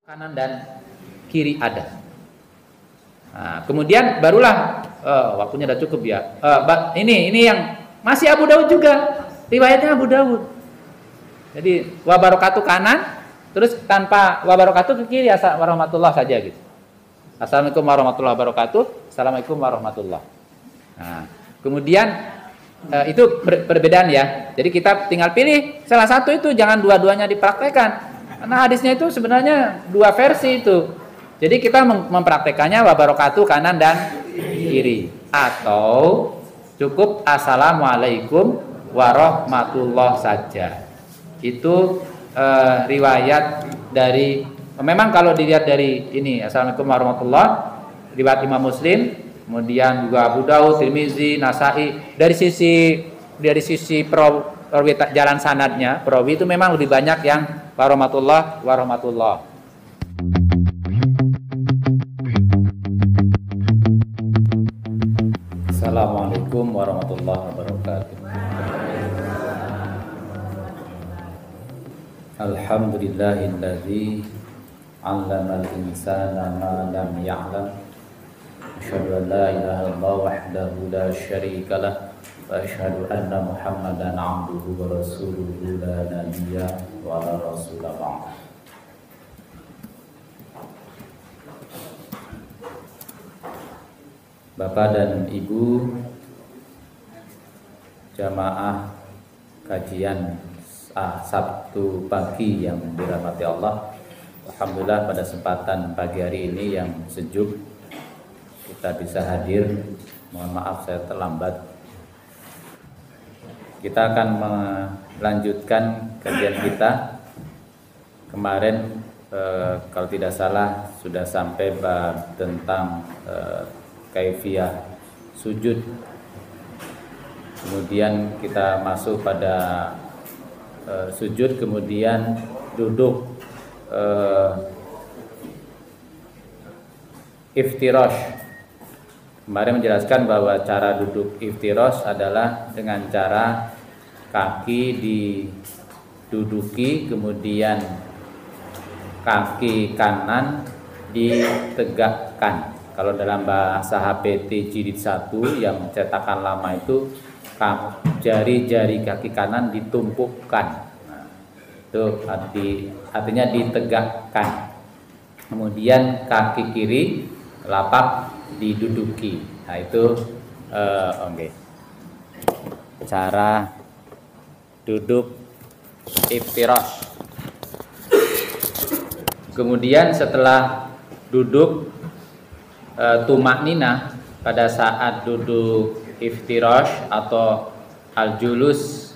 kanan dan kiri ada. Nah, kemudian barulah waktunya udah cukup ya. Ini yang masih Abu Daud juga, riwayatnya Abu Daud. Jadi wabarakatuh kanan, terus tanpa wabarakatuh ke kiri, assalamualaikum warahmatullah saja gitu. Assalamualaikum warahmatullahi wabarakatuh. Assalamualaikum warahmatullah. Nah, kemudian itu perbedaan ya. Jadi kita tinggal pilih salah satu itu, jangan dua-duanya dipraktekkan. Karena hadisnya itu sebenarnya dua versi itu. Jadi kita mempraktekannya wabarakatuh kanan dan kiri, atau cukup assalamualaikum warahmatullah saja. Itu riwayat dari, memang kalau dilihat dari ini assalamualaikum warahmatullah, riwayat Imam Muslim, kemudian juga Abu Daud, Tirmizi, Nasai. Dari sisi jalan sanadnya, perawi itu memang lebih banyak yang warahmatullah. Assalamualaikum warahmatullahi wabarakatuh. Alhamdulillahilladzi 'allamal insana ma lam ya'lam. Asyhadu an la ilaha illallah wahdahu la syarika lah. Wa asyhadu anna Muhammadan 'abduhu wa rasuluhu la nabiyya wa la rasula ba'd. Bapak dan Ibu jamaah kajian Sabtu pagi yang dirahmati Allah, alhamdulillah pada kesempatan pagi hari ini yang sejuk kita bisa hadir. Mohon maaf saya terlambat. Kita akan melanjutkan kajian kita. Kemarin kalau tidak salah sudah sampai bab tentang kaifiyah sujud. Kemudian kita masuk pada sujud, kemudian duduk iftirash. Kemarin menjelaskan bahwa cara duduk iftirash adalah dengan cara kaki diduduki, kemudian kaki kanan ditegakkan. Kalau dalam bahasa HPT jilid 1 yang cetakan lama itu, jari-jari kaki kanan ditumpukkan. Nah, itu artinya ditegakkan. Kemudian kaki kiri telapak diduduki. Nah, itu okay. Cara duduk iftirash. Kemudian setelah duduk tumak-ninah, pada saat duduk iftirash atau al-julus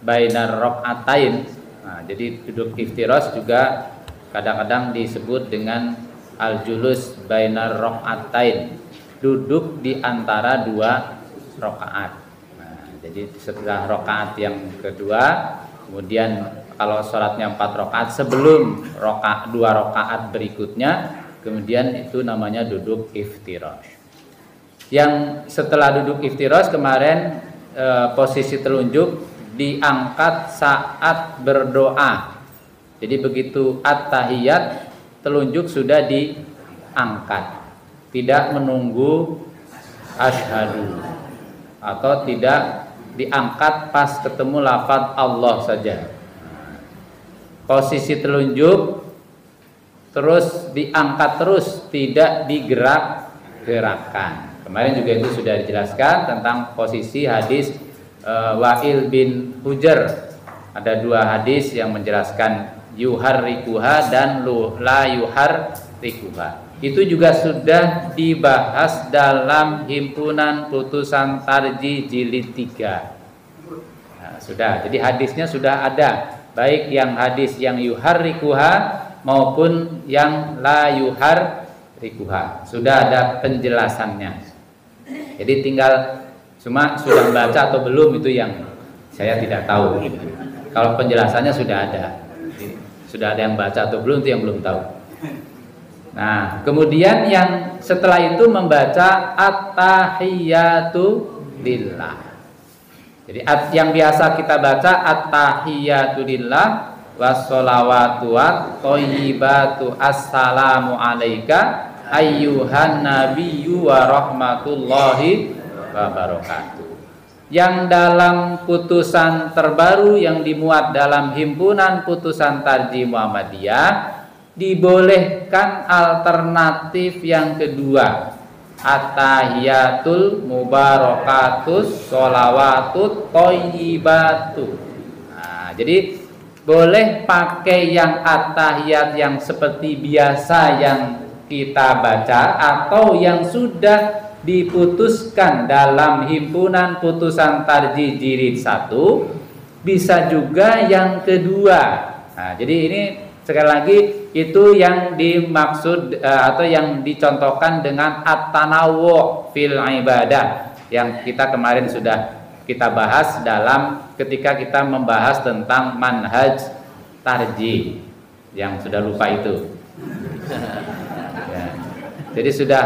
bainar raq'atain. Nah, jadi duduk iftirash juga kadang-kadang disebut dengan al-julus bainar raq'atain, duduk di antara dua rakaat. Nah, jadi setelah rakaat yang kedua, kemudian kalau sholatnya 4 rakaat, sebelum dua rakaat berikutnya, kemudian itu namanya duduk iftirash. Yang setelah duduk iftirash kemarin posisi telunjuk diangkat saat berdoa. Jadi begitu at-tahiyat, telunjuk sudah diangkat, tidak menunggu asyhadu, atau tidak diangkat pas ketemu lafaz Allah saja. Posisi telunjuk terus diangkat terus, tidak digerak-gerakkan. Kemarin juga itu sudah dijelaskan tentang posisi hadis Wa'il bin Hujr. Ada dua hadis yang menjelaskan yuharrikuha dan la yuharrikuha. Itu juga sudah dibahas dalam himpunan putusan tarjih jilid 3. Nah, sudah. Jadi hadisnya sudah ada, baik yang hadis yang yuharrikuha maupun yang la yuharrikuha. Sudah ada penjelasannya. Jadi tinggal cuma sudah baca atau belum, itu yang saya tidak tahu. Kalau penjelasannya sudah ada. Sudah ada yang baca atau belum, itu yang belum tahu. Nah, kemudian yang setelah itu membaca at-tahiyatu lillah. Jadi yang biasa kita baca at-tahiyatu lillah wassolawatu wat thayyibatu assalamu alayka ayyuhan nabiyyu wa rahmatullahi wa barakatuh. Yang dalam putusan terbaru yang dimuat dalam himpunan putusan Tarjih Muhammadiyah dibolehkan alternatif yang kedua, at-tahiyatul mubarakatus sholawatut thayyibatu. Nah, jadi boleh pakai yang at-tahiyat yang seperti biasa yang kita baca atau yang sudah diputuskan dalam himpunan putusan Tarjih Jilid 1, bisa juga yang kedua. Nah, jadi ini sekali lagi itu yang dimaksud atau yang dicontohkan dengan at-tanawwu fil ibadah yang kita kemarin sudah kita bahas dalam ketika kita membahas tentang manhaj tarjih yang sudah lupa itu. Ya. Jadi sudah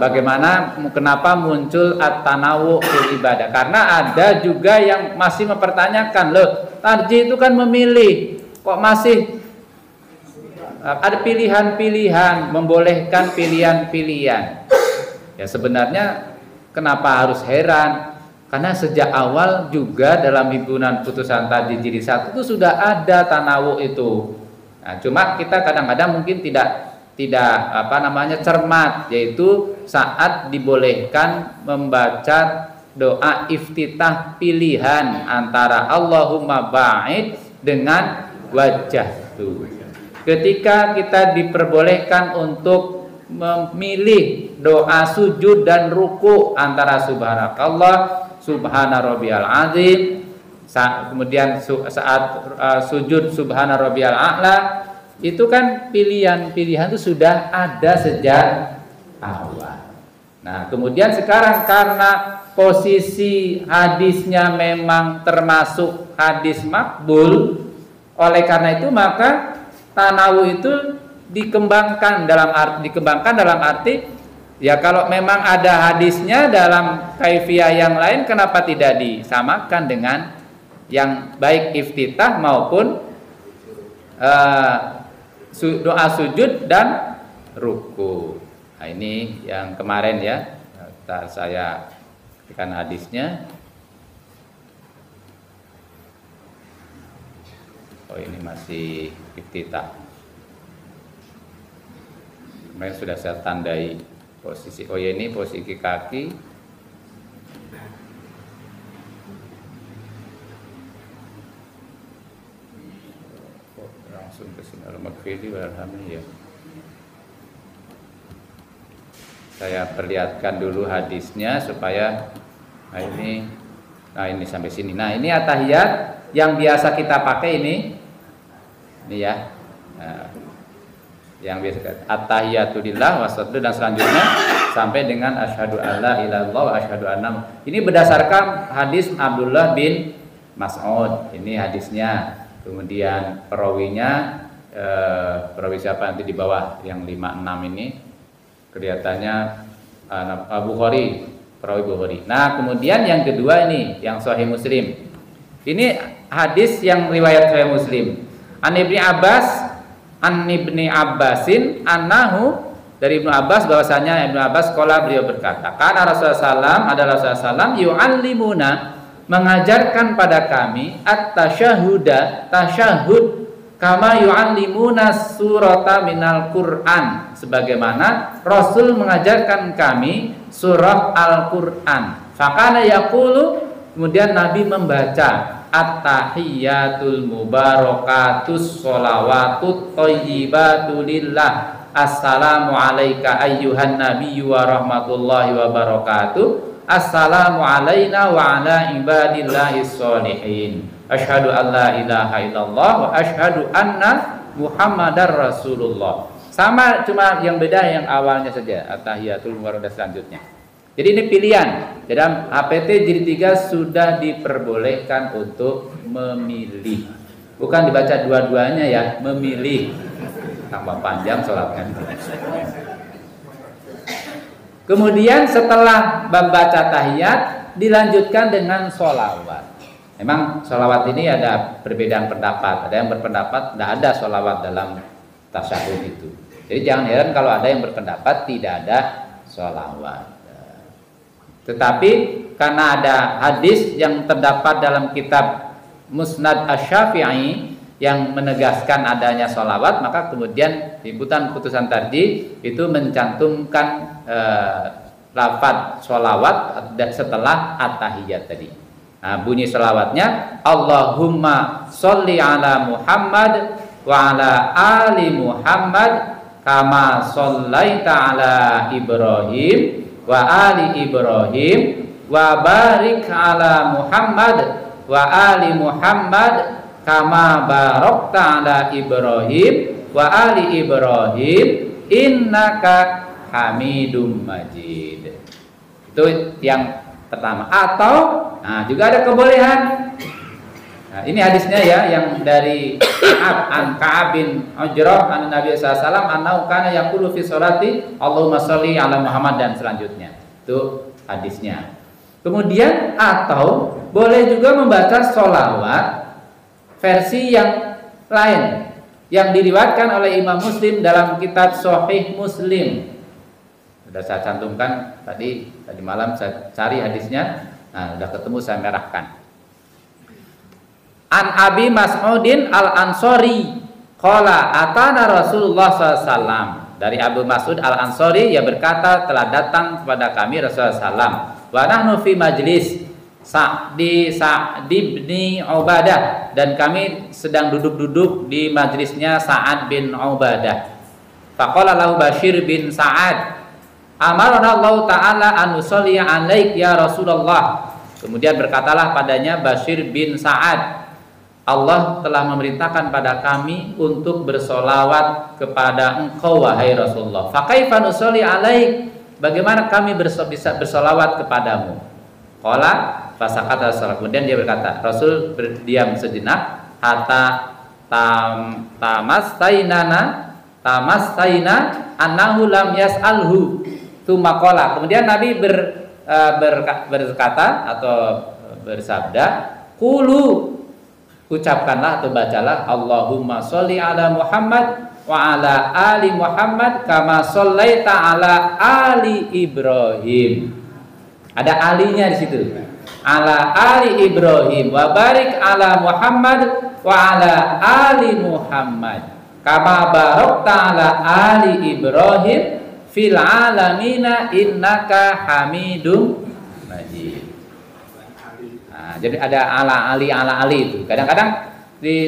bagaimana kenapa muncul at-tanawwu fil ibadah? Karena ada juga yang masih mempertanyakan, loh, tarjih itu kan memilih, kok masih ada pilihan-pilihan, membolehkan pilihan-pilihan. Ya sebenarnya kenapa harus heran? Karena sejak awal juga dalam himpunan putusan Tarjih Jilid 1 itu sudah ada tanawwu itu. Nah, cuma kita kadang-kadang mungkin tidak cermat, yaitu saat dibolehkan membaca doa iftitah pilihan antara Allahumma ba'id dengan wajhatu. Ketika kita diperbolehkan untuk memilih doa sujud dan ruku antara subhanakallah, subhana rabbiyal azim, kemudian saat sujud subhana rabbiyal a'la, itu kan pilihan-pilihan itu sudah ada sejak awal. Nah, kemudian sekarang karena posisi hadisnya memang termasuk hadis makbul, oleh karena itu maka tanawwu itu dikembangkan dalam arti ya kalau memang ada hadisnya dalam kaifiyah yang lain, kenapa tidak disamakan dengan yang baik iftitah maupun doa sujud dan ruku. Nah, ini yang kemarin ya, ntar saya berikan hadisnya. Oh, ini masih iftitah. Kemarin sudah saya tandai posisi. Oh ya, ini posisi kaki. Oh, langsung ke sini. Al-Maghfiri walhamdulillah ya. Saya perlihatkan dulu hadisnya supaya ini sampai sini. Nah, ini at-tahiyat yang biasa kita pakai ini ya. Nah, yang biasa at-tahiyatu lillah wassalatu dan selanjutnya sampai dengan asyhadu alla ilaha illallah wa asyhadu anna. Ini berdasarkan hadis Abdullah bin Mas'ud. Ini hadisnya. Kemudian perawinya perawi siapa nanti di bawah yang 56 ini kelihatannya Bukhari, perawi Bukhari. Nah, kemudian yang kedua ini yang Sahih Muslim. Ini hadis yang riwayat Sahih Muslim. An Ibni Abbasin annahu, dari Ibnu Abbas bahwasanya Ibnu Abbas qala, beliau berkata, kana Rasulullah SAW yu'allimuna, mengajarkan pada kami tasyahud kama yu'allimuna surata minal Qur'an, sebagaimana Rasul mengajarkan kami surah Al-Qur'an. Fakana yaqulu, kemudian Nabi membaca at-tahiyatul mubarakatus sholawatut thayyibatu lillah assalamu alayka ayyuhan nabiyyu wa rahmatullahi wa barakatuh, assalamu alayna wa ala ibadillahis sholihin, asyhadu an la ilaha illallah wa asyhadu anna muhammadar rasulullah. Sama, cuma yang beda yang awalnya saja, at-tahiyatul mubarakatuh selanjutnya. Jadi ini pilihan. Dalam HPT Jilid 3 sudah diperbolehkan untuk memilih. Bukan dibaca dua-duanya ya, memilih. Tambah panjang sholatnya. Kemudian setelah membaca tahiyat dilanjutkan dengan sholawat. Memang sholawat ini ada perbedaan pendapat. Ada yang berpendapat tidak ada sholawat dalam tasyahud itu. Jadi jangan heran kalau ada yang berpendapat tidak ada sholawat. Tetapi karena ada hadis yang terdapat dalam kitab Musnad Asy-Syafi'i yang menegaskan adanya sholawat, maka kemudian liputan putusan tarjih itu mencantumkan lafaz sholawat setelah at-tahiyyat tadi. Nah, bunyi sholawatnya Allahumma sholli ala Muhammad wa ala ali Muhammad kama shollaita ala Ibrahim wa ali Ibrahim wa barik ala Muhammad wa ali Muhammad kama barakta ala Ibrahim wa ali Ibrahim innaka Hamidum Majid. Itu yang pertama. Atau juga ada kebolehan. Nah, ini hadisnya ya yang dari Ka'ab bin Ujrah an Nabi sallallahu alaihi wasallam annahu kana yaqulu fi sholati Allahumma sholli ala Muhammad dan selanjutnya. Itu hadisnya. Kemudian atau boleh juga membaca sholawat versi yang lain yang diriwayatkan oleh Imam Muslim dalam kitab Sahih Muslim. Sudah saya cantumkan tadi malam saya cari hadisnya. Nah, sudah ketemu saya merahkan. An Abi Mas'udin Al-Ansari qala atana Rasulullah SAW. Dari Abu Mas'ud Al-Ansari ia berkata telah datang kepada kami Rasulullah SAW. Wa nahnu fi majlis Sa'd bin Ubadah, dan kami sedang duduk-duduk di majlisnya Sa'ad bin Ubadah. Faqala lahu Bashir bin Sa'ad amarana Allah Ta'ala an nusalli alaik ya Rasulullah. Kemudian berkatalah padanya Bashir bin Sa'ad, Allah telah memerintahkan pada kami untuk bersolawat kepada engkau wahai Rasulullah. Fakaifa nusalli alaik, bagaimana kami bisa bersolawat kepadamu? Qala fasakata Rasul. Kemudian dia berkata, Rasul berdiam sejenak hatta tamastaina annahu lam yas'alhu. Tumakola. Kemudian Nabi berkata atau bersabda, Qulu, ucapkanlah atau bacalah Allahumma sholli ala Muhammad wa ala ali Muhammad kama shollaita ala ali Ibrahim. Ada alinya di situ. Ala ali Ibrahim wa barik ala Muhammad wa ala ali Muhammad kama barakta ala ali Ibrahim fil alamina innaka Hamidum Majid. Nah, jadi ada ala ali itu. Kadang-kadang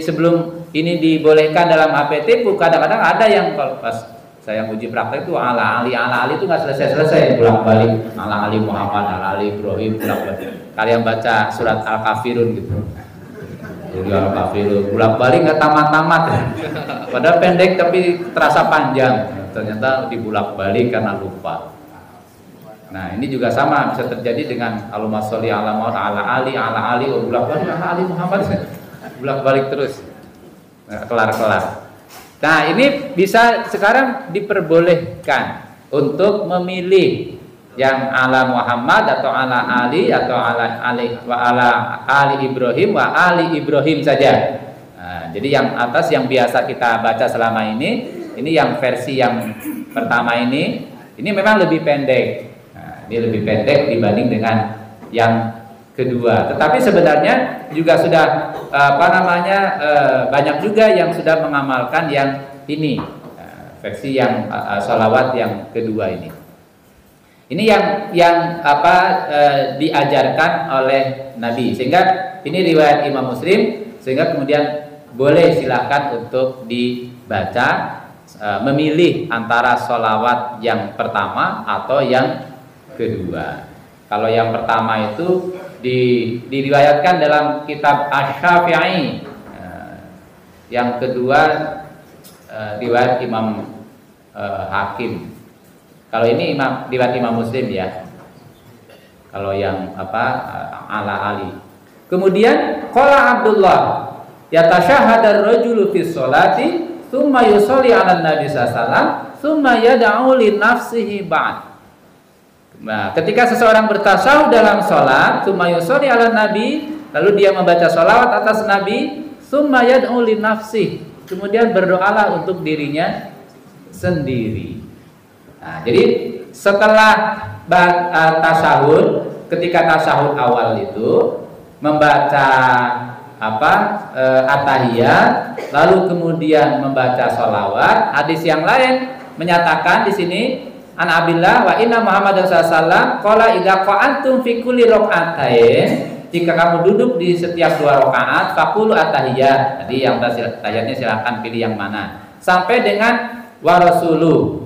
sebelum ini dibolehkan dalam HPT, kadang-kadang ada yang kalau pas saya uji praktek itu ala ali itu nggak selesai bolak-balik ala ali Muhammad, ala ali Ibrahim bolak-balik. Kalian baca surat Al-Kafirun gitu. Al-Kafirun bolak-balik nggak tamat-tamat. Padahal pendek tapi terasa panjang. Ternyata dibulak-balik karena lupa. Nah, ini juga sama bisa terjadi dengan Allahumma sholli ala Muhammad ala ali bulak-balik ala ali Muhammad. Bulak-balik terus. Nggak kelar-kelar. Nah, ini bisa sekarang diperbolehkan untuk memilih yang ala Muhammad atau ala Ali atau ala Ali Ibrahim wa Ali Ibrahim saja. Nah, jadi yang atas yang biasa kita baca selama ini yang versi yang pertama ini memang lebih pendek. Nah, ini lebih pendek dibanding dengan yang kedua. Tetapi sebenarnya juga sudah banyak juga yang sudah mengamalkan yang ini versi yang sholawat yang kedua ini. Ini yang diajarkan oleh Nabi, sehingga ini riwayat Imam Muslim, sehingga kemudian boleh silakan untuk dibaca, memilih antara sholawat yang pertama atau yang kedua. Kalau yang pertama itu diriwayatkan dalam kitab Asy-Syafi'i, yang kedua riwayat Imam Hakim. Kalau ini riwayat Imam Muslim ya. Kalau yang ala Ali. Kemudian qala Abdullah yatashahhadu ar-rajulu fi sholati tsumma yusolli 'ala Nabi sallallahu alaihi wasallam tsumma yad'u li nafsihi ba'd. Nah, ketika seseorang bertasyahud dalam sholat, tsumma yusolli 'ala Nabi, lalu dia membaca sholawat atas Nabi, summa yad'u li nafsih, kemudian berdoalah untuk dirinya sendiri. Nah, jadi setelah tasyahud, ketika tasyahud awal itu membaca at-tahiyat, lalu kemudian membaca sholawat. Hadis yang lain menyatakan di sini an Abdillah wa inna Muhammadan sallallahu alaihi wasallam qala idza qa'antum fi kulli rak'atain, jika kamu duduk di setiap 2 rakaat faqulu at-tahiyat. Jadi yang tahiyatnya silakan pilih yang mana sampai dengan wa rasuluh.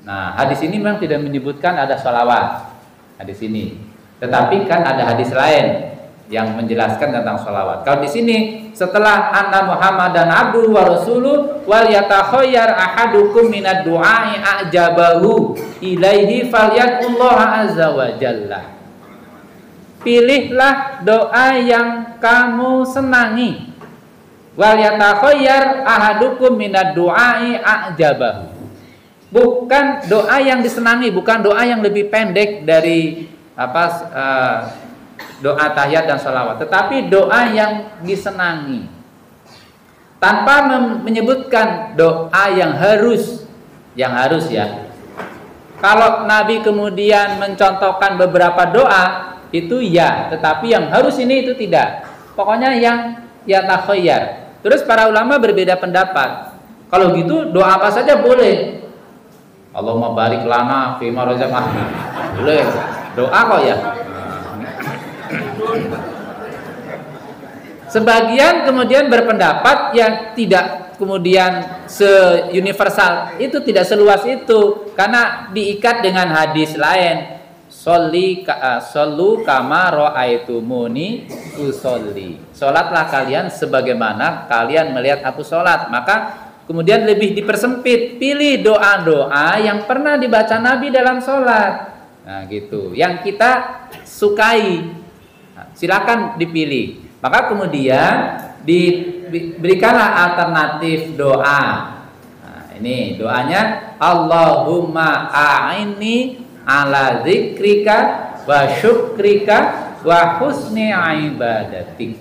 Nah, hadis ini memang tidak menyebutkan ada sholawat hadis ini, tetapi kan ada hadis lain yang menjelaskan tentang sholawat. Kalau di sini setelah anna Muhammadan abduhu wa rasuluh wal yatakhayyar ahadukum minad du'ai a'jabahu ilaihi falyatullah azza wa jalla. Pilihlah doa yang kamu senangi. Wal yatakhayyar ahadukum minad du'ai a'jabahu. Bukan doa yang disenangi, bukan doa yang lebih pendek dari doa tahiyat dan sholawat, tetapi doa yang disenangi, tanpa menyebutkan doa yang harus ya. Kalau Nabi kemudian mencontohkan beberapa doa itu ya, tetapi yang harus ini itu tidak. Pokoknya yang yatakhayyar. Terus para ulama berbeda pendapat. Kalau gitu doa apa saja boleh. Allahumma barik lana fima razaqtana. Boleh. Doa kok ya. Sebagian kemudian berpendapat yang tidak kemudian se-universal itu, tidak seluas itu, karena diikat dengan hadis lain. Shollu kama ra'aitumuni usolli. Salatlah kalian sebagaimana kalian melihat aku salat. Maka kemudian lebih dipersempit, pilih doa-doa yang pernah dibaca Nabi dalam sholat. Nah gitu, yang kita sukai, nah, silakan dipilih. Maka kemudian diberikanlah alternatif doa. Nah, ini doanya Allahumma a'inni ala zikrika wa syukrika wa husni ibadatik.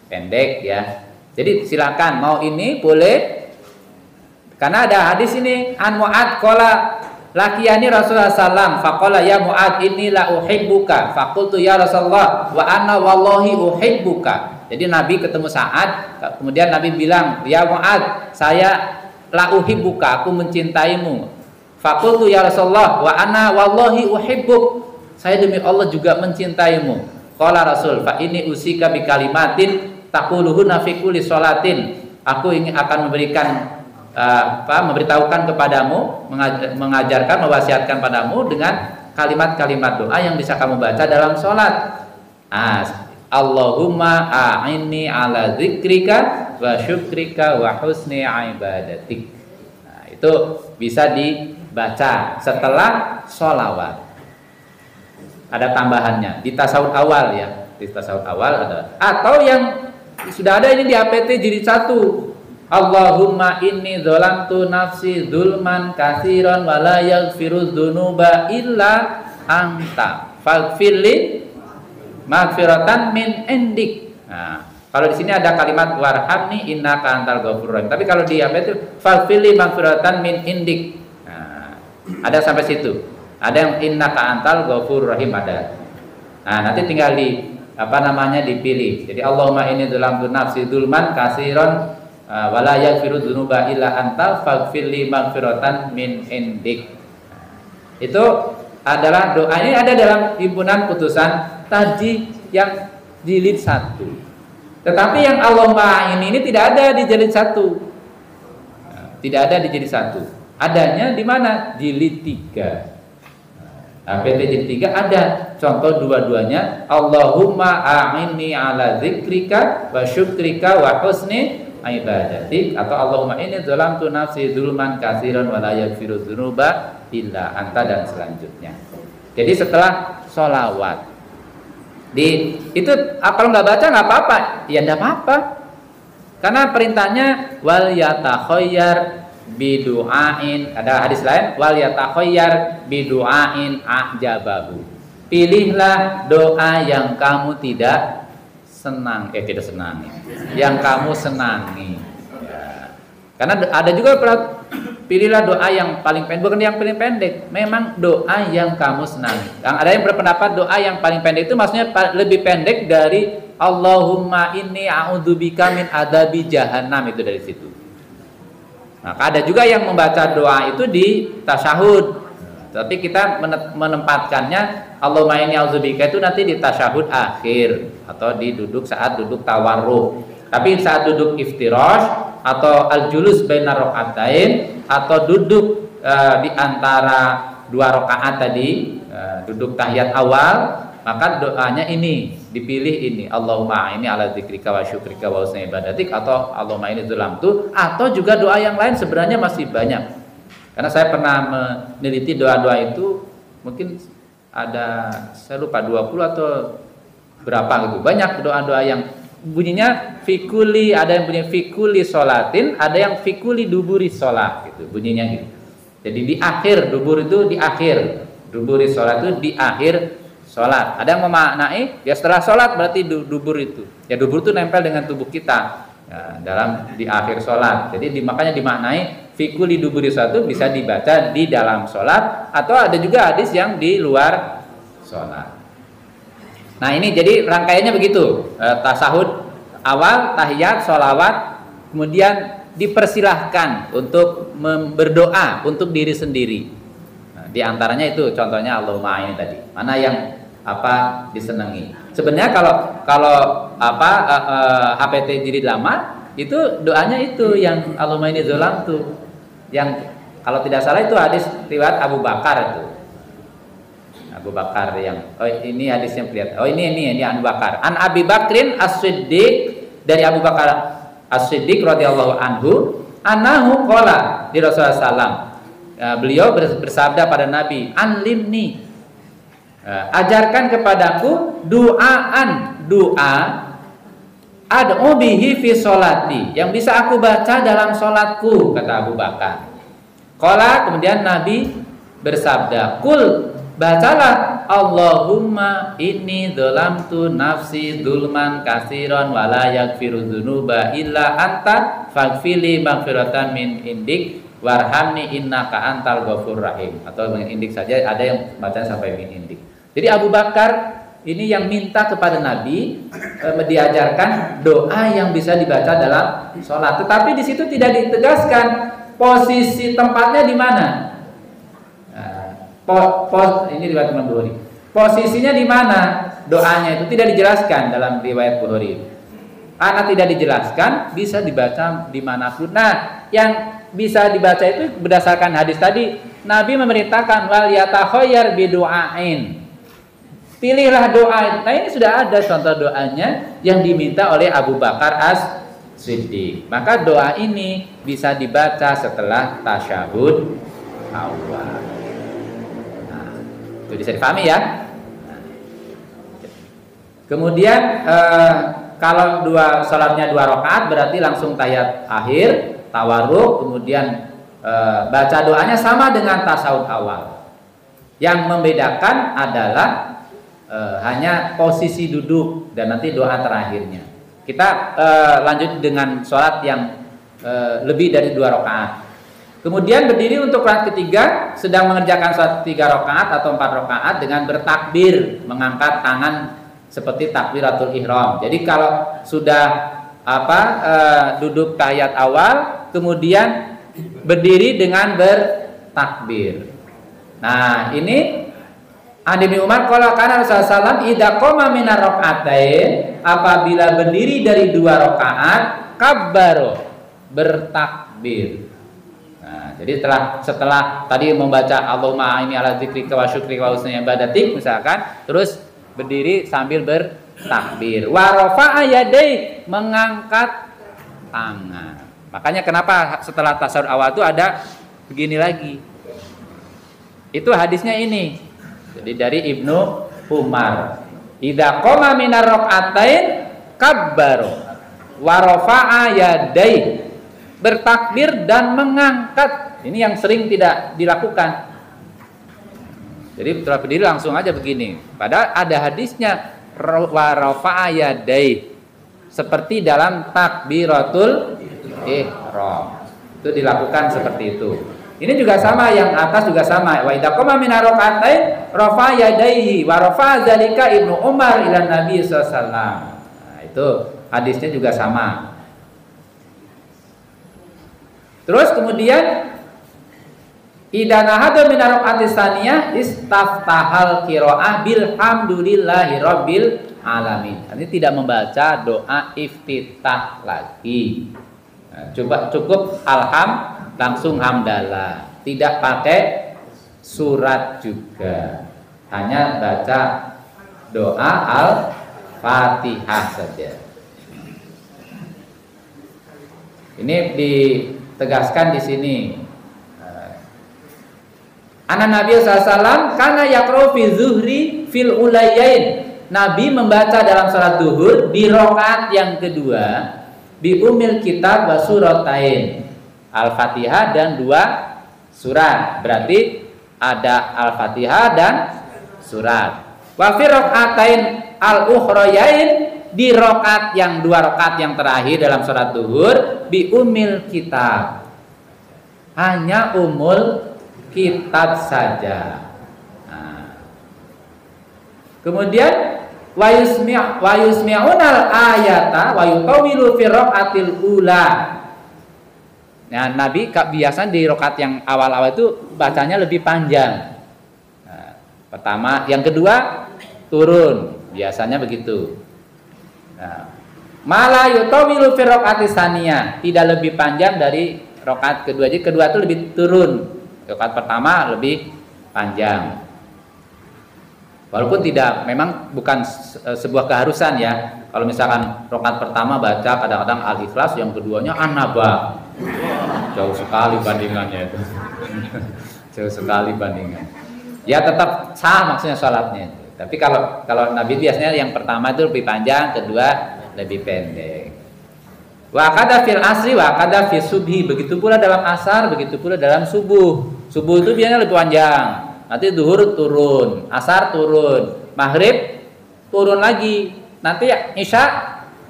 Pendek ya. Jadi silakan mau ini boleh. Karena ada hadis ini an Mu'ad qala laqiyani Rasulullah sallam faqala ya Mu'ad inni la uhibbuka faqultu ya Rasulullah wa anna wallahi uhibbuka. Jadi Nabi ketemu Sa'ad, kemudian Nabi bilang, ya Mu'ad, saya la uhibbuka, aku mencintaimu. Faqultu ya Rasulullah wa anna wallahi uhibbuk, saya demi Allah juga mencintaimu. Qala Rasul fa inni usika bi kalimatin taquluhunna fi kulli sholatin. Aku ingin akan memberikan memberitahukan kepadamu, mengajarkan, mewasiatkan padamu dengan kalimat-kalimat doa yang bisa kamu baca dalam sholat. Allahumma a'inni ala zikrika wa syukrika wa husni ibadatik. Nah, itu bisa dibaca setelah sholawat. Ada tambahannya di tasawuf awal ya, di tasawuf awal ada. Atau yang sudah ada ini di APT jilid 1. Allahumma inni dzalamtu nafsi dzulman katsiran wa la yaghfiru dzunuba illa anta faghfirli maghfiratan min indik. Nah, kalau di sini ada kalimat warhamni innaka antal ghafurur rahim. Tapi kalau di apa itu faghfirli maghfiratan min indik. Nah, ada sampai situ. Ada yang innaka antal ghafurur rahim ada. Nah, nanti tinggal dipilih. Jadi Allahumma inni dzalamtu nafsi dzulman katsiran wala yaghfiru dzunuba illa anta faghfirli maghfiratan min indik. Itu adalah doa, ini ada dalam himpunan putusan taji yang jilid 1. Tetapi yang Allahumma ini tidak ada di jilid 1. Tidak ada di jilid 1. Adanya di mana? Jilid 3. PT jilid 3 ada contoh dua-duanya. Allahumma a'inni ala zikrika wa syukrika wa husni ibadatik, atau Allahumma inni dzalamtu nafsi dzulman katsiran wa la yaghfiru dzunuba illa anta, dan selanjutnya. Jadi setelah sholawat itu kalau nggak baca nggak apa-apa, ya nggak apa-apa, karena perintahnya wal yatakhayyar bidu'ain. Ada hadis lain wal yatakhayyar bidu'ain a'jabahu. Pilihlah doa yang kamu tidak tidak senangi, yang kamu senangi. Ya. Karena ada juga pilihlah doa yang paling pendek, bukan yang paling pendek, memang doa yang kamu senangi. Ada yang berpendapat doa yang paling pendek itu maksudnya lebih pendek dari Allahumma inni a'udzubika min adabi jahannam, itu dari situ. Maka ada juga yang membaca doa itu di tasyahud. Tapi kita menempatkannya Allahumma inni a'udzubika itu nanti di tasyahud akhir atau saat duduk tawarruk. Tapi saat duduk iftirash atau al-julus bainar rakaatain atau duduk di antara dua rakaat tadi, duduk tahiyat awal, maka doanya ini dipilih ini Allahumma inni ala dzikrika wa syukrika wa husni ibadatik atau Allahumma inni dzulamtu, atau juga doa yang lain sebenarnya masih banyak. Karena saya pernah meneliti doa-doa itu, mungkin ada, saya lupa 20 atau berapa gitu. Banyak doa-doa yang bunyinya fikuli, ada yang bunyi fikuli sholatin, ada yang fikuli duburi sholat gitu, bunyinya gitu. Jadi di akhir, dubur itu di akhir, duburi sholat itu di akhir sholat. Ada yang memaknai ya setelah sholat berarti dubur itu. Ya dubur itu nempel dengan tubuh kita ya, di akhir sholat. Jadi makanya dimaknai fikuli duburi sholat itu bisa dibaca di dalam sholat, atau ada juga hadis yang di luar sholat. Nah ini jadi rangkaiannya begitu, tasahud awal, tahiyat, sholawat, kemudian dipersilahkan untuk berdoa untuk diri sendiri. Nah, di antaranya itu contohnya Allahumma ini tadi, mana yang disenangi. Sebenarnya kalau HPT jilid lama itu doanya itu yang Allahumma inni dzulamtu, yang kalau tidak salah itu hadis riwayat Abu Bakar itu. Abu Bakar yang ini hadisnya lihat. Ini Abu Bakar. An Abi Bakrin As-Siddiq, dari Abu Bakar As-Siddiq radhiyallahu anhu, annahu qala di Rasulullah sallam. Beliau bersabda pada Nabi, "Anlimni." Ajarkan kepadaku doa ad'u bihi fi sholati, yang bisa aku baca dalam sholatku, kata Abu Bakar. Qala, kemudian Nabi bersabda, "Qul," bacalah, "Allahumma inni dzalamtu nafsi dzulman katsiran wa la yaghfiru dzunuba illa anta faghfirli maghfiratan min indik warhamni innaka antal ghafurur rahim." Atau min indik saja, ada yang bacaan sampai min indik. Jadi Abu Bakar ini yang minta kepada Nabi diajarkan doa yang bisa dibaca dalam sholat. Tetapi di situ tidak ditegaskan posisi tempatnya di mana. Ini riwayat Imam Bukhari. Posisinya di mana doanya itu tidak dijelaskan dalam riwayat Bukhari. Karena tidak dijelaskan, bisa dibaca dimanapun. Nah, yang bisa dibaca itu berdasarkan hadis tadi, Nabi memerintahkan wal yatakhayyar bidu'ain. Pilihlah doa. Nah ini sudah ada contoh doanya yang diminta oleh Abu Bakar As-Siddiq. Maka doa ini bisa dibaca setelah tasyahud awal. Nah, itu bisa dipahami ya. Kemudian kalau sholatnya 2 rakaat berarti langsung tahiyat akhir, tawarruk, kemudian baca doanya sama dengan tasyahud awal. Yang membedakan adalah hanya posisi duduk dan nanti doa terakhirnya. Kita lanjut dengan sholat yang lebih dari 2 rakaat. Kemudian berdiri untuk rakaat ketiga, sedang mengerjakan sholat 3 rakaat atau 4 rakaat dengan bertakbir, mengangkat tangan seperti takbiratul ihram. Jadi kalau sudah duduk tahiyat awal, kemudian berdiri dengan bertakbir. Nah ini Adi bin Umar qala kana Rasulullah sallallahu idza qama minar rakaatain, apabila berdiri dari 2 rakaat kabbaro, bertakbir. Nah, jadi setelah tadi membaca Allahumma inni ala dzikrika wa syukrika wa husni ibadatik misalkan, terus berdiri sambil bertakbir. Wa rafa'a yadai, mengangkat tangan. Makanya kenapa setelah tasyahud awal itu ada begini lagi. Itu hadisnya ini. Jadi dari Ibnu Umar, idza qama minar rakaatain kabbaro wa rafa'a yadai, bertakbir dan mengangkat. Ini yang sering tidak dilakukan. Jadi setelah berdiri langsung aja begini. Padahal ada hadisnya wa rafa'a yadai, seperti dalam takbiratul ihram. Itu dilakukan seperti itu. Ini juga sama, yang atas juga sama. Wa idza qama min rak'atain rafa yadayhi wa rafa zalika Ibnu Umar ila Nabi sallallahu alaihi wasallam. Nah, itu hadisnya juga sama. Terus kemudian idza nahada min rak'atis tsaniyah istaftahal qiraah bil hamdulillahi rabbil alamin. Ini tidak membaca doa iftitah lagi. Nah, cukup alham langsung hamdalah, tidak pakai surat juga, hanya baca doa al-fatihah saja. Ini ditegaskan di sini. Anak Nabi SAW karena yaqra'u fi zuhri fil ulayain. Nabi membaca dalam salat zuhur di rakaat yang kedua bi umil kitab wa suratain, Al-Fatihah dan 2 surat. Berarti ada Al-Fatihah dan surat. Wa fi rakaatain al-ukhrayain, di rakaat yang 2 rakaat yang terakhir dalam salat zuhur bi umil kitab, hanya umul kitab saja. Nah. Kemudian wa yusmi'unal ayata wa yutawilu fi rakaatil ula. Nah, Nabi biasanya di rakaat yang awal-awal itu bacanya lebih panjang. Nah, pertama, yang kedua turun, biasanya begitu. Nah, mala yutawilu fi rakaatis tsaniyah, tidak lebih panjang dari rakaat kedua. Jadi kedua itu lebih turun. Rakaat pertama lebih panjang. Walaupun tidak, memang bukan sebuah keharusan ya. Kalau misalkan rakaat pertama baca kadang-kadang Al-Ikhlas, yang keduanya An-Naba. Jauh sekali bandingannya itu. Jauh sekali bandingan. Ya tetap sah maksudnya sholatnya itu. Tapi kalau Nabi biasanya yang pertama itu lebih panjang, kedua lebih pendek. Wa qada fil asri wa qada fis subhi, begitu pula dalam asar, begitu pula dalam subuh. Subuh itu biasanya lebih panjang. Nanti zuhur turun, asar turun, maghrib turun lagi, nanti isya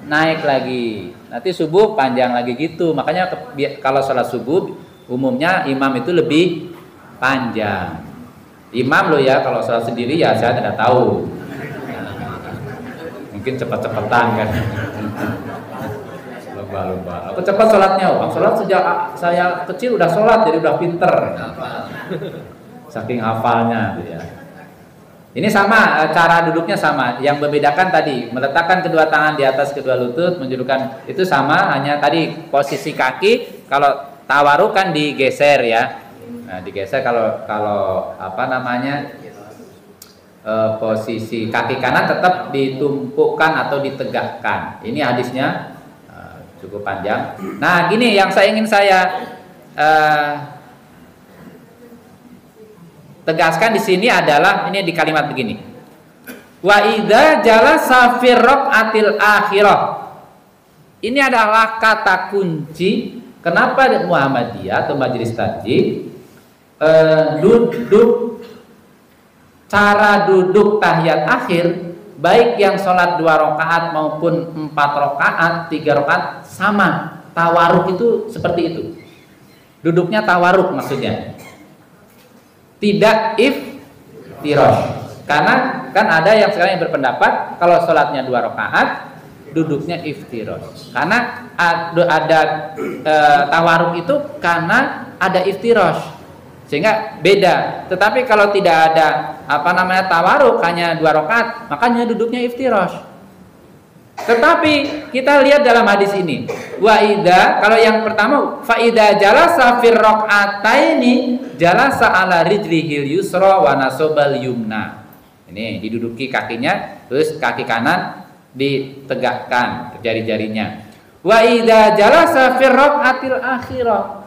naik lagi, nanti subuh panjang lagi gitu. Makanya kalau sholat subuh umumnya imam itu lebih panjang. Imam loh ya, kalau sholat sendiri ya saya tidak tahu. Mungkin cepat-cepatan kan. Lomba-lomba. Aku cepat sholatnya, sholat sejak saya kecil udah sholat, jadi udah pinter. Saking hafalnya gitu ya. Ini sama, cara duduknya sama. Yang membedakan tadi meletakkan kedua tangan di atas kedua lutut, menjulurkan, itu sama, hanya tadi posisi kaki kalau tawaruk kan digeser ya. Nah, digeser kalau apa namanya? Posisi kaki kanan tetap ditumpukan atau ditegakkan. Ini hadisnya cukup panjang. Nah, gini yang ingin saya tegaskan di sini adalah ini di kalimat begini. Wa idza jalasa fi rakaatil akhirah. Ini adalah kata kunci kenapa Muhammadiyah atau Majelis Tajid cara duduk tahiyat akhir, baik yang sholat 2 rakaat maupun 4 rakaat, 3 rakaat sama. Tawaruk itu seperti itu. Duduknya tawaruk maksudnya. Tidak iftirash. Karena kan ada yang sekarang yang berpendapat kalau sholatnya 2 rakaat duduknya iftirash. Karena ada tawaruk itu karena ada iftirash, sehingga beda. Tetapi kalau tidak ada tawaruk, hanya 2 rakaat, makanya duduknya iftirash. Tetapi kita lihat dalam hadis ini, wa idza, kalau yang pertama fa idza jalasa fir rak'ataini jalasa ala rijlihil yusra wa nasobal yumna. Ini diduduki kakinya, terus kaki kanan ditegakkan jari-jarinya. Wa idza jalasa fir rak'atil akhirah,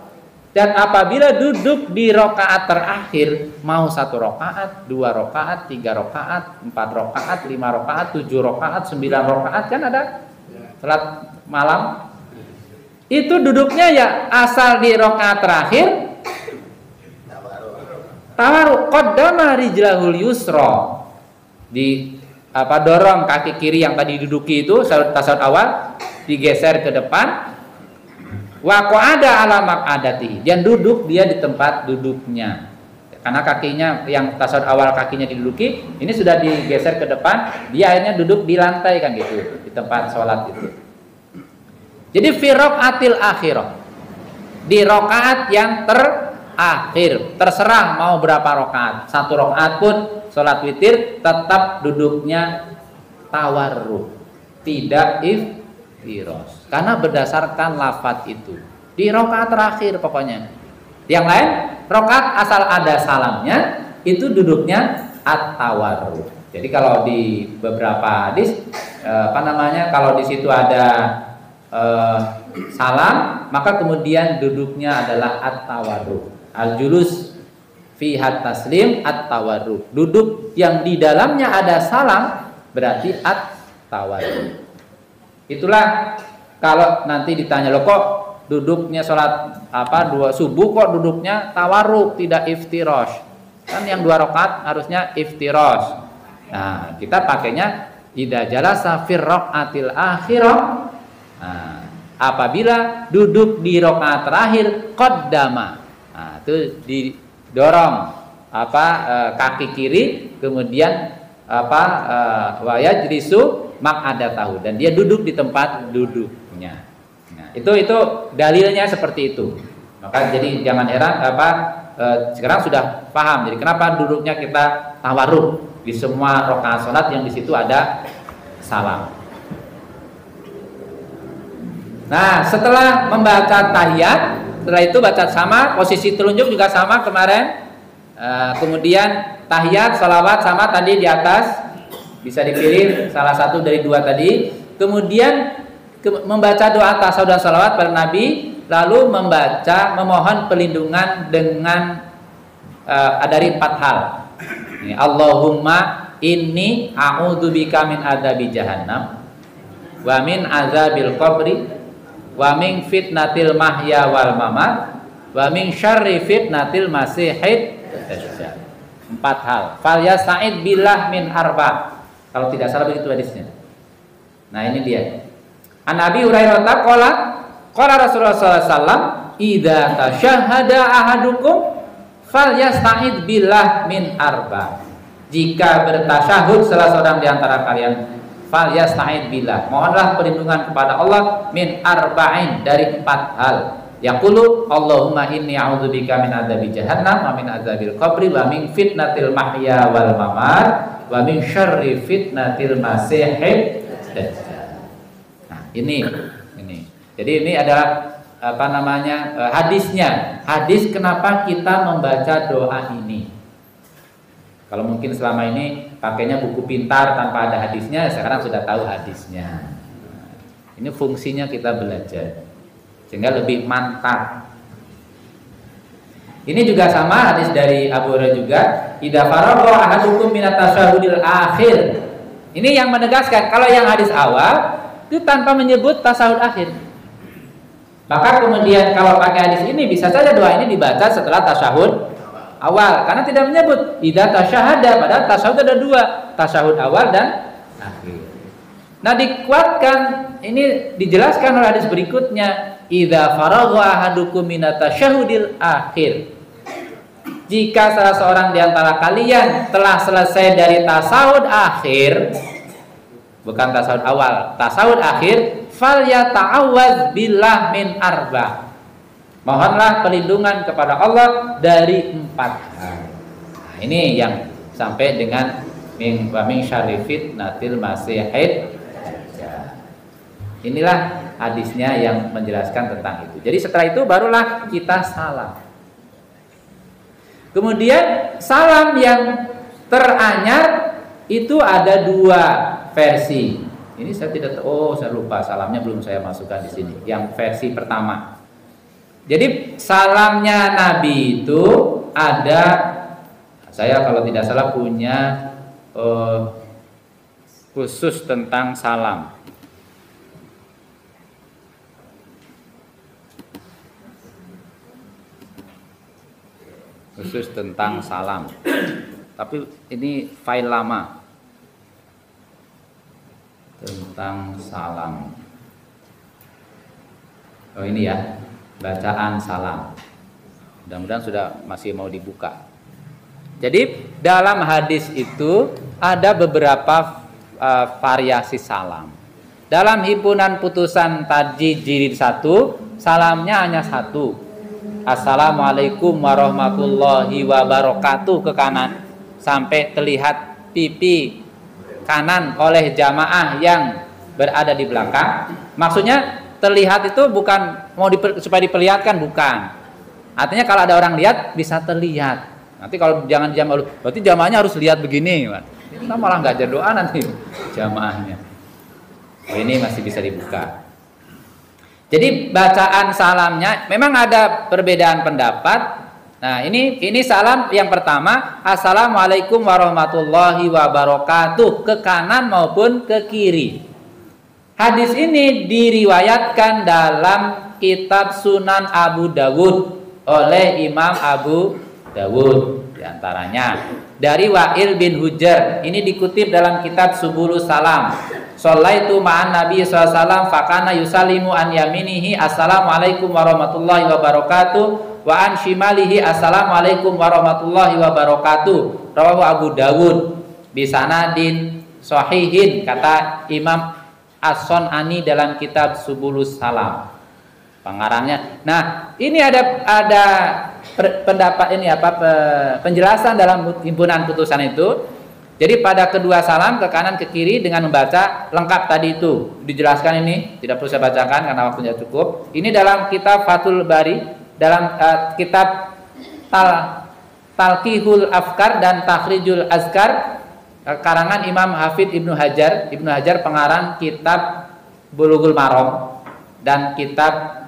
dan apabila duduk di rakaat terakhir, mau 1 rakaat, 2 rakaat, 3 rakaat, 4 rakaat, 5 rakaat, 7 rakaat, 9 rakaat, kan ada salat malam. Itu duduknya ya asal di rakaat terakhir tawaruk, qaddama rijlahul yusra, dorong kaki kiri yang tadi duduki itu tasawuf awal digeser ke depan. Wa qa'ada ala maq'adatihi, dan duduk dia di tempat duduknya. Karena kakinya yang tasawuf awal kakinya diduduki, ini sudah digeser ke depan, dia akhirnya duduk di lantai kan gitu, di tempat sholat itu. Jadi fi raqatil akhirah, di rakaat yang terakhir, terserah mau berapa rakaat. 1 rakaat pun sholat witir tetap duduknya tawarruk, tidak iftiros, karena berdasarkan lafaz itu di rakaat terakhir pokoknya. Yang lain rakaat asal ada salamnya itu duduknya at-tawarruk. Jadi kalau di beberapa hadis kalau di situ ada salam, maka kemudian duduknya adalah at-tawarruk. Al-julus fi taslim at-tawarruk. Duduk yang di dalamnya ada salam berarti at-tawarruk. Itulah kalau nanti ditanya, loh kok duduknya sholat dua subuh kok duduknya tawarruk tidak iftirosh? Kan yang 2 rakaat harusnya iftirosh. Nah, kita pakainya idza jalasa fir raqatil akhirah. Nah, apabila duduk di rakaat terakhir qaddama. Nah, itu didorong kaki kiri, kemudian wa yajlisu maq'adatahu, dan dia duduk di tempat duduknya. Nah, itu dalilnya seperti itu. Maka jadi jangan heran sekarang sudah paham. Jadi kenapa duduknya kita tawarruk di semua rakaat salat yang di situ ada salam. Nah, setelah membaca tahiyat, setelah itu baca sama, posisi telunjuk juga sama kemarin. Kemudian tahiyat, salawat sama tadi di atas, bisa dipilih salah satu dari 2 tadi. Kemudian membaca doa tasawuf dan salawat pada Nabi, lalu memohon perlindungan dengan dari 4 hal. Ini, Allahumma inni a'udzubika min adzabi jahannam wa min adzabil qabri wa min fitnatil mahya wal mamat wa min syarri fitnatil masihid dajjal. 4 hal. Fal yasta'id billah min arba. Kalau tidak salah begitu hadisnya. Nah, ini dia. An Abi Hurairah qala Rasulullah sallallahu alaihi wasallam, "Idza tasyahhada ahadukum falyasta'id billah min arba." Jika bertasyahud salah seorang di antara kalian, falyasta'id billah, mohonlah perlindungan kepada Allah min arba'in, dari 4 hal. Yaqulu Allahumma inni a'udzubika min adzabi jahannam wa min adzabil qabri wa min fitnatil mahya wal mamat wa min syarri fitnatil masihid dajjal. Nah, ini. Jadi ini adalah hadisnya. Hadis kenapa kita membaca doa ini. Kalau mungkin selama ini pakainya buku pintar tanpa ada hadisnya, sekarang sudah tahu hadisnya. Ini fungsinya kita belajar sehingga lebih mantap. Ini juga sama hadis dari Abu Hurairah juga, idza faragha ahadukum minat tasyahudil akhir. Ini yang menegaskan kalau yang hadis awal itu tanpa menyebut tasyahud akhir. Maka kemudian kalau pakai hadis ini bisa saja doa ini dibaca setelah tasyahud awal, karena tidak menyebut idza tasyahada, padahal tasyahud ada 2, tasyahud awal dan akhir. Nah, dikuatkan ini dijelaskan oleh hadis berikutnya, idza faragha ahadukum minat tasyahudil akhir. Jika salah seorang di antara kalian telah selesai dari tasyahud akhir, bukan tasyahud awal, tasyahud akhir, falyata'awwadz billah min arba. Mohonlah perlindungan kepada Allah dari 4 hal. Nah, ini yang sampai dengan min syarri fitnatil masihid. Inilah hadisnya yang menjelaskan tentang itu. Jadi setelah itu barulah kita salam. Kemudian salam yang teranyar itu ada 2 versi. Ini saya tidak saya lupa salamnya belum saya masukkan di sini. Yang versi pertama. Jadi salamnya Nabi itu ada, saya kalau tidak salah punya khusus tentang salam. Khusus tentang salam. Tapi ini file lama. tentang salam. Oh ini ya, bacaan salam. Mudah-mudahan sudah masih mau dibuka. Jadi dalam hadis itu ada beberapa variasi salam. Dalam himpunan putusan tadi jilid 1, salamnya hanya satu. Assalamualaikum warahmatullahi wabarakatuh ke kanan sampai terlihat pipi kanan oleh jamaah yang berada di belakang. Maksudnya terlihat itu bukan mau supaya diperlihatkan, bukan. Artinya kalau ada orang lihat bisa terlihat. Nanti kalau jangan jamaah, berarti jamaahnya harus lihat begini. Kita malah nggak jadi doa nanti jamaahnya. Oh, ini masih bisa dibuka. Jadi bacaan salamnya memang ada perbedaan pendapat. Nah ini salam yang pertama, Assalamualaikum warahmatullahi wabarakatuh, ke kanan maupun ke kiri. Hadis ini diriwayatkan dalam kitab Sunan Abu Dawud oleh Imam Abu Dawud, diantaranya dari Wa'il bin Hujr. Ini dikutip dalam kitab Subulus Salam. Shallaitu ma'an Nabi SAW fakana yusallimu an yaminihi assalamualaikum warahmatullahi wabarakatuh wa an shimalihi assalamualaikum warahmatullahi wabarakatuh. Rawahu Abu Dawud bisanadin sahihin, kata Imam As-Sunani dalam kitab Subulus Salam, pengarangnya. Nah, ini ada pendapat ini penjelasan dalam himpunan putusan itu. Jadi pada kedua salam ke kanan ke kiri dengan membaca lengkap tadi itu dijelaskan, ini tidak perlu saya bacakan karena waktunya cukup. Ini dalam kitab Fathul Bari, dalam kitab Talqihul Afkar dan Takhrijul Azkar karangan Imam Hafidz Ibnu Hajar. Ibnu Hajar pengarang kitab Bulughul Maram dan kitab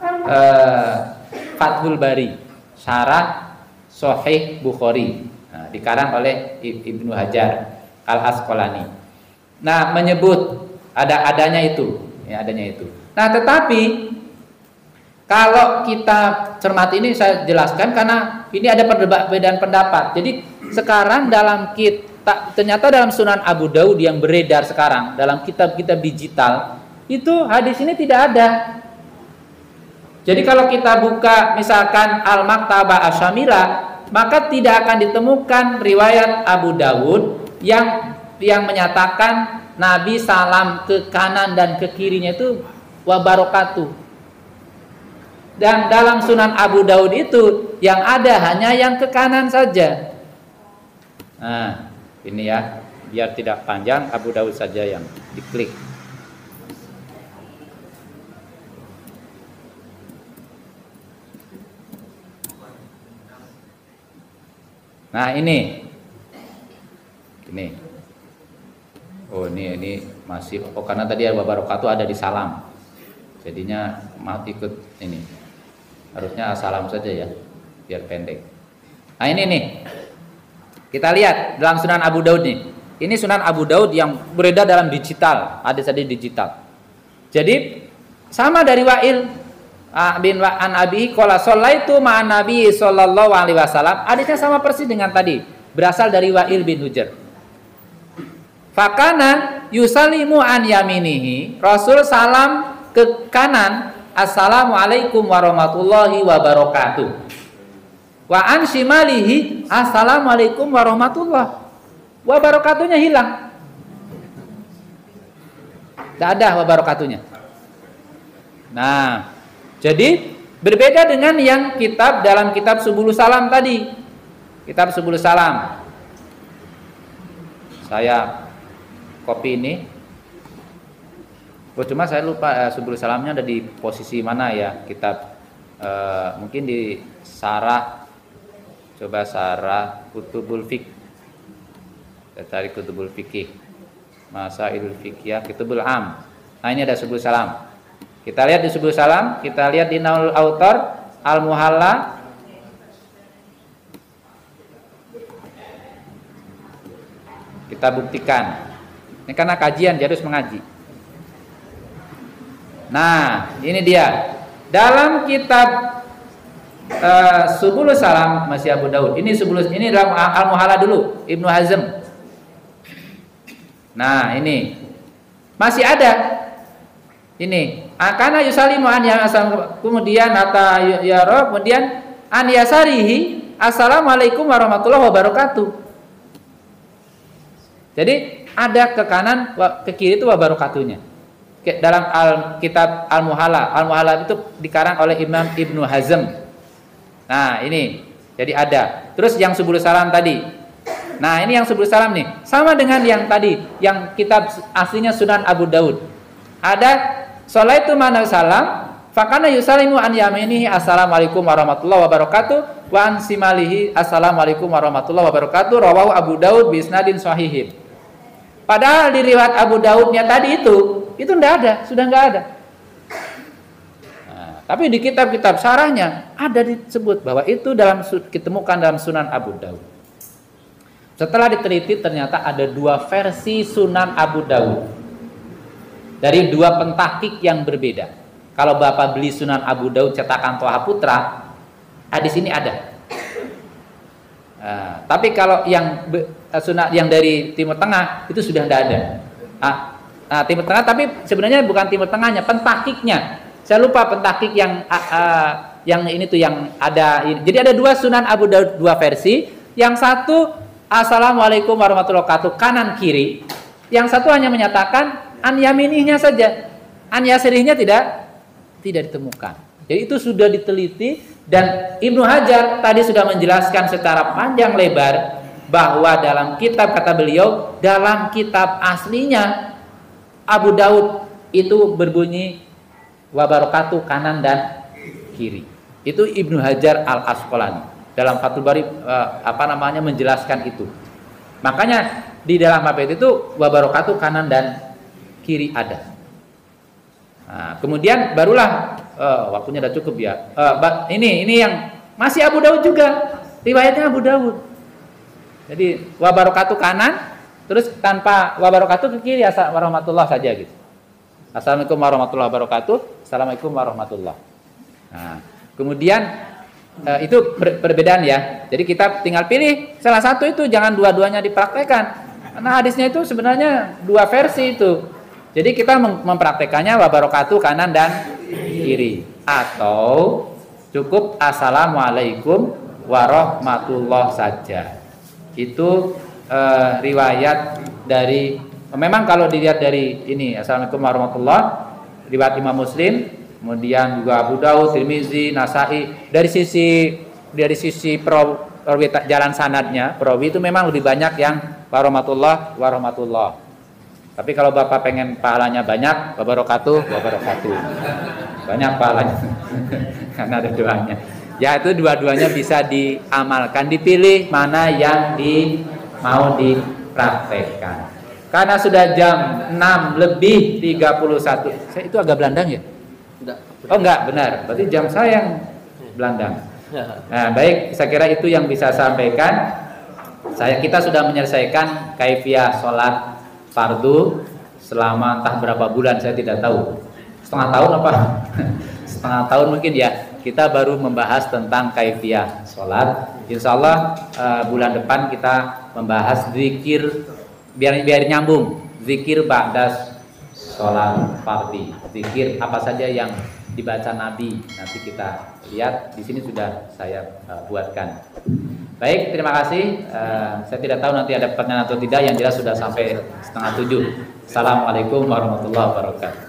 Fathul Bari, syarah Sahih Bukhari. Nah, dikarang oleh Ibnu Hajar Al-Asqalani. Nah, menyebut adanya itu. Nah, tetapi kalau kita cermati, ini saya jelaskan karena ini ada perbedaan pendapat. Jadi sekarang dalam ternyata dalam Sunan Abu Dawud yang beredar sekarang dalam kitab-kitab digital itu hadis ini tidak ada. Jadi kalau kita buka misalkan Al-Maktabah Asy-Syamilah, maka tidak akan ditemukan riwayat Abu Dawud yang menyatakan Nabi salam ke kanan dan ke kirinya itu wabarakatuh. Dan dalam Sunan Abu Dawud itu yang ada hanya yang ke kanan saja. Nah, ini ya, biar tidak panjang, Abu Dawud saja yang diklik. Nah, ini. Oh, ini masih, karena tadi wabarakatuh ada di salam. Jadinya mau ikut ini. Harusnya salam saja ya, biar pendek. Nah, ini nih. Kita lihat dalam Sunan Abu Dawud nih. Ini Sunan Abu Dawud yang beredar dalam digital, hadis-hadis digital. Jadi sama dari Wa'il bin an Abi qala shallaitu ma'an Nabi sallallahu alaihi wasallam. Hadisnya sama persis dengan tadi, berasal dari Wa'il bin Hujr. Fakana yusallimu an yaminihi, Rasul salam ke kanan, assalamualaikum warahmatullahi wabarakatuh. Wa an shimalihi, assalamualaikum warahmatullahi wabarakatuhnya hilang. Tidak ada wabarakatuhnya. Nah, jadi berbeda dengan yang dalam kitab Subulus Salam tadi. Kitab Subulus Salam. Saya copy ini. Oh, cuma saya lupa Subulus Salamnya ada di posisi mana ya kitab. Mungkin di sarah. Coba sarah Kutubul Fiqh. Kita cari Kutubul Fiqh. Masailul Fiqhiyah Kutubul Am. Nah, ini ada Subulus Salam. Kita lihat di Subulus Salam, kita lihat di Naul Autor, Al-Muhalla. Kita buktikan. Ini karena kajian, dia harus mengaji. Nah, ini dia. Dalam kitab Subulus Salam masih Abu Dawud. Ini dalam Al-Muhalla dulu, Ibnu Hazm. Nah, ini Masih ada. Ini. Karena yusalimu an ya kemudian ata ya Rob, kemudian an yasarihi assalamualaikum warahmatullahi wabarakatuh. Jadi ada ke kanan, ke kiri itu wabarakatuhnya. Dalam kitab Al-Muhalla. Al-Muhalla itu dikarang oleh Imam Ibnu Hazm. Nah, ini. Jadi ada. Terus yang subul salam tadi. Nah, ini yang subul salam nih. Sama dengan yang tadi, yang kitab aslinya Sunan Abu Daud. Ada sholaitu mana salam, fakana yusalimu an yaminihi assalamualaikum warahmatullahi wabarakatuh, wa an simalihi assalamualaikum warahmatullahi wabarakatuh, rawahu Abu Daud bi isnadin shahihin. Padahal di riwayat Abu Daudnya tadi itu enggak ada, sudah enggak ada. Nah, tapi di kitab-kitab syarahnya ada disebut bahwa itu ditemukan dalam Sunan Abu Daud. Setelah diteliti ternyata ada 2 versi Sunan Abu Daud dari 2 pentahqiq yang berbeda. Kalau Bapak beli Sunan Abu Daud cetakan Thaha Putra, di sini ada. Tapi kalau yang dari Timur Tengah itu sudah tidak ada. Timur Tengah, tapi sebenarnya bukan Timur Tengahnya, pentahqiqnya. Saya lupa pentahqiq yang ini tuh yang ada. Jadi ada 2 Sunan Abu Daud, 2 versi. Yang satu assalamualaikum warahmatullahi wabarakatuh kanan kiri. Yang satu hanya menyatakan an yaminihnya saja. An yasirihnya tidak ditemukan. Jadi itu sudah diteliti dan Ibnu Hajar tadi sudah menjelaskan secara panjang lebar bahwa dalam kitab, kata beliau, dalam kitab aslinya Abu Daud itu berbunyi wabarakatuh kanan dan kiri. Itu Ibnu Hajar Al-Asqalani dalam Fathul Bari menjelaskan itu. Makanya di dalam hadits itu wabarakatuh kanan dan kiri ada. Nah, kemudian barulah waktunya udah cukup ya. Ini yang masih Abu Daud juga, riwayatnya Abu Daud. Jadi wabarakatuh kanan, terus tanpa wabarakatuh ke kiri warahmatullah saja gitu. Assalamualaikum warahmatullahi wabarakatuh. Assalamualaikum warahmatullah. Nah, kemudian itu perbedaan ya. Jadi kita tinggal pilih salah satu itu, jangan dua-duanya dipraktekkan. Karena hadisnya itu sebenarnya 2 versi itu. Jadi kita mempraktekannya wabarakatuh kanan dan kiri, atau cukup assalamualaikum warahmatullah saja. Itu riwayat dari, memang kalau dilihat dari ini assalamualaikum warahmatullah, riwayat Imam Muslim, kemudian juga Abu Daud, Tirmizi, Nasai, dari sisi jalan sanadnya, perawi itu memang lebih banyak yang warahmatullah. Tapi kalau Bapak pengen pahalanya banyak, wabarakatuh, banyak pahalanya karena ada doanya. Ya, itu dua-duanya bisa diamalkan, dipilih mana yang mau dipraktekkan. Karena sudah jam 6:31. Itu agak belandang ya? Oh enggak, benar. Berarti jam saya yang belandang. Nah, baik, saya kira itu yang bisa sampaikan. Kita sudah menyelesaikan kaifiah sholat fardu selama entah berapa bulan, saya tidak tahu. Setengah tahun apa? Setengah tahun mungkin ya. Kita baru membahas tentang kaifiah sholat. Insyaallah bulan depan kita membahas zikir, biar nyambung. Zikir ba'da sholat fardi. Zikir apa saja yang dibaca Nabi, nanti kita lihat. Di sini sudah saya buatkan. Baik, terima kasih. Saya tidak tahu nanti ada pertanyaan atau tidak. Yang jelas sudah sampai 6:30. Assalamualaikum warahmatullahi wabarakatuh.